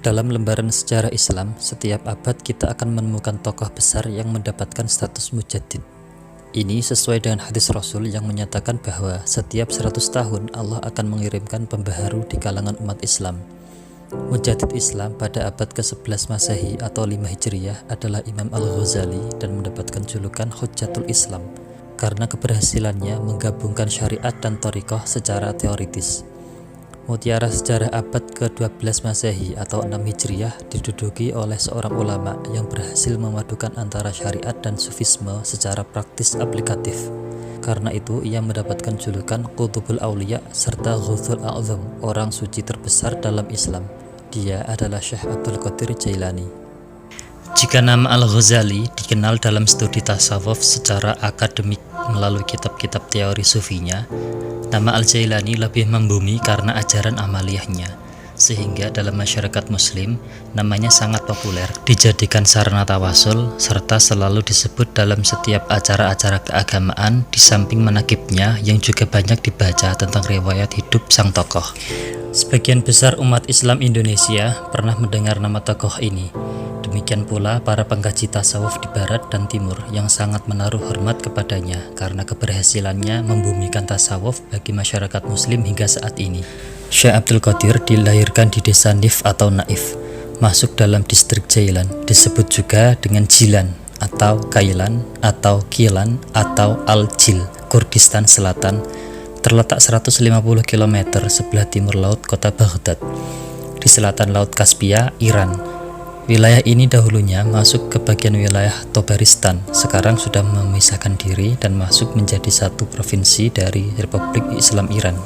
Dalam lembaran sejarah Islam, setiap abad kita akan menemukan tokoh besar yang mendapatkan status mujaddid. Ini sesuai dengan hadis Rasul yang menyatakan bahwa setiap 100 tahun Allah akan mengirimkan pembaharu di kalangan umat Islam. Mujaddid Islam pada abad ke-11 Masehi atau 5 Hijriyah adalah Imam Al-Ghazali dan mendapatkan julukan Hujjatul Islam karena keberhasilannya menggabungkan syariat dan thariqah secara teoritis. Mutiara sejarah abad ke-12 Masehi atau 6 Hijriyah diduduki oleh seorang ulama yang berhasil memadukan antara syariat dan sufisme secara praktis aplikatif. Karena itu ia mendapatkan julukan Qutbul Auliya serta Ghauthul A'zam, orang suci terbesar dalam Islam. Dia adalah Syekh Abdul Qadir Jailani. Jika nama Al-Ghazali dikenal dalam studi tasawuf secara akademik melalui kitab-kitab teori sufinya, nama Al-Jailani lebih membumi karena ajaran amaliyahnya, sehingga dalam masyarakat muslim namanya sangat populer, dijadikan sarana tawasul, serta selalu disebut dalam setiap acara-acara keagamaan di samping manaqibnya yang juga banyak dibaca tentang riwayat hidup sang tokoh. Sebagian besar umat Islam Indonesia pernah mendengar nama tokoh ini. Demikian pula para pengkaji tasawuf di barat dan timur yang sangat menaruh hormat kepadanya karena keberhasilannya membumikan tasawuf bagi masyarakat muslim hingga saat ini. Syekh Abdul Qadir dilahirkan di desa Nif atau Naif, masuk dalam distrik Jailan, disebut juga dengan Jilan atau Kailan atau Kilan atau Al-Jil, Kurdistan Selatan, terletak 150 km sebelah timur laut kota Baghdad, di selatan Laut Kaspia, Iran. Wilayah ini dahulunya masuk ke bagian wilayah Tabaristan, sekarang sudah memisahkan diri dan masuk menjadi satu provinsi dari Republik Islam Iran.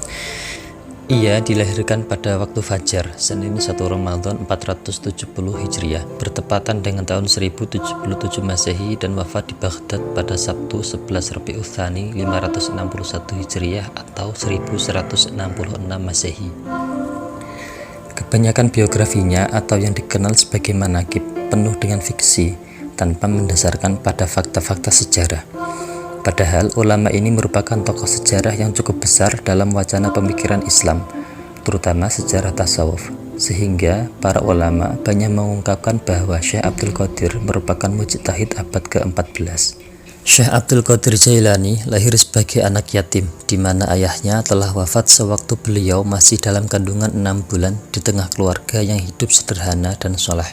Ia dilahirkan pada waktu Fajar, Senin 1 Ramadan 470 Hijriah, bertepatan dengan tahun 1077 Masehi dan wafat di Baghdad pada Sabtu 11 Rabiul Tsani 561 Hijriah atau 1166 Masehi. Kebanyakan biografinya atau yang dikenal sebagai manaqib penuh dengan fiksi tanpa mendasarkan pada fakta-fakta sejarah. Padahal ulama ini merupakan tokoh sejarah yang cukup besar dalam wacana pemikiran Islam, terutama sejarah tasawuf, sehingga para ulama banyak mengungkapkan bahwa Syekh Abdul Qadir merupakan mujtahid abad ke-14. Syekh Abdul Qadir Jailani lahir sebagai anak yatim, di mana ayahnya telah wafat sewaktu beliau masih dalam kandungan 6 bulan di tengah keluarga yang hidup sederhana dan soleh.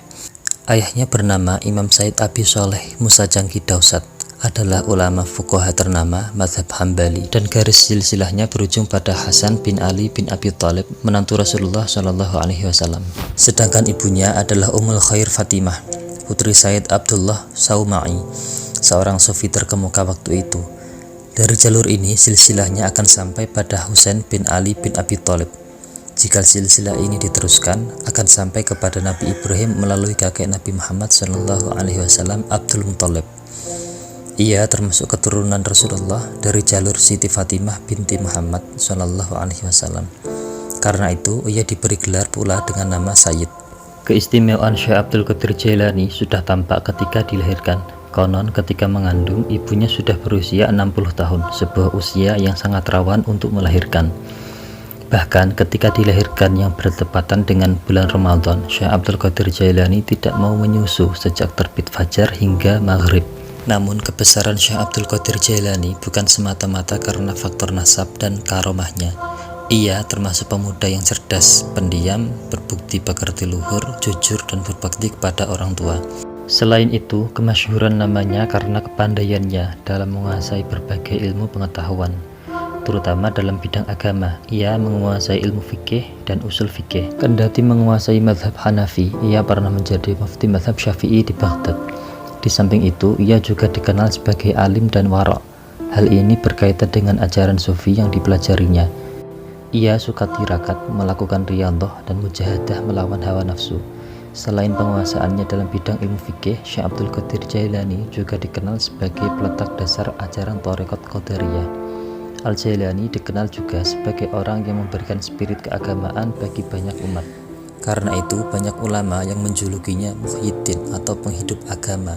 Ayahnya bernama Imam Said Abi Sholeh Musa Jangki Dausat, adalah ulama fuqaha ternama mazhab Hambali, dan garis silsilahnya berujung pada Hasan bin Ali bin Abi Thalib, menantu Rasulullah SAW. Sedangkan ibunya adalah Ummul Khair Fatimah, putri Said Abdullah Sauma'i, seorang sufi terkemuka waktu itu. Dari jalur ini silsilahnya akan sampai pada Husain bin Ali bin Abi Thalib. Jika silsilah ini diteruskan, akan sampai kepada Nabi Ibrahim melalui kakek Nabi Muhammad SAW, Abdul Muthalib. Ia termasuk keturunan Rasulullah dari jalur Siti Fatimah binti Muhammad SAW. Karena itu ia diberi gelar pula dengan nama Sayyid. Keistimewaan Syekh Abdul Qadir Jailani sudah tampak ketika dilahirkan. Konon ketika mengandung, ibunya sudah berusia 60 tahun, sebuah usia yang sangat rawan untuk melahirkan. Bahkan ketika dilahirkan yang bertepatan dengan bulan Ramadan, Syekh Abdul Qadir Jailani tidak mau menyusu sejak terbit fajar hingga maghrib. Namun kebesaran Syekh Abdul Qadir Jailani bukan semata-mata karena faktor nasab dan karomahnya. Ia termasuk pemuda yang cerdas, pendiam, berbukti pekerti luhur, jujur, dan berbakti kepada orang tua. Selain itu, kemasyhuran namanya karena kepandaiannya dalam menguasai berbagai ilmu pengetahuan, terutama dalam bidang agama. Ia menguasai ilmu fikih dan usul fikih. Kendati menguasai mazhab Hanafi, ia pernah menjadi mufti mazhab Syafi'i di Baghdad. Di samping itu, ia juga dikenal sebagai alim dan wara'. Hal ini berkaitan dengan ajaran sufi yang dipelajarinya. Ia suka tirakat, melakukan riyadhah dan mujahadah melawan hawa nafsu. Selain penguasaannya dalam bidang ilmu fikih, Syekh Abdul Qadir Jailani juga dikenal sebagai peletak dasar ajaran Thariqat Qadariyah. Al-Jailani dikenal juga sebagai orang yang memberikan spirit keagamaan bagi banyak umat. Karena itu banyak ulama yang menjulukinya Muhyiddin atau penghidup agama.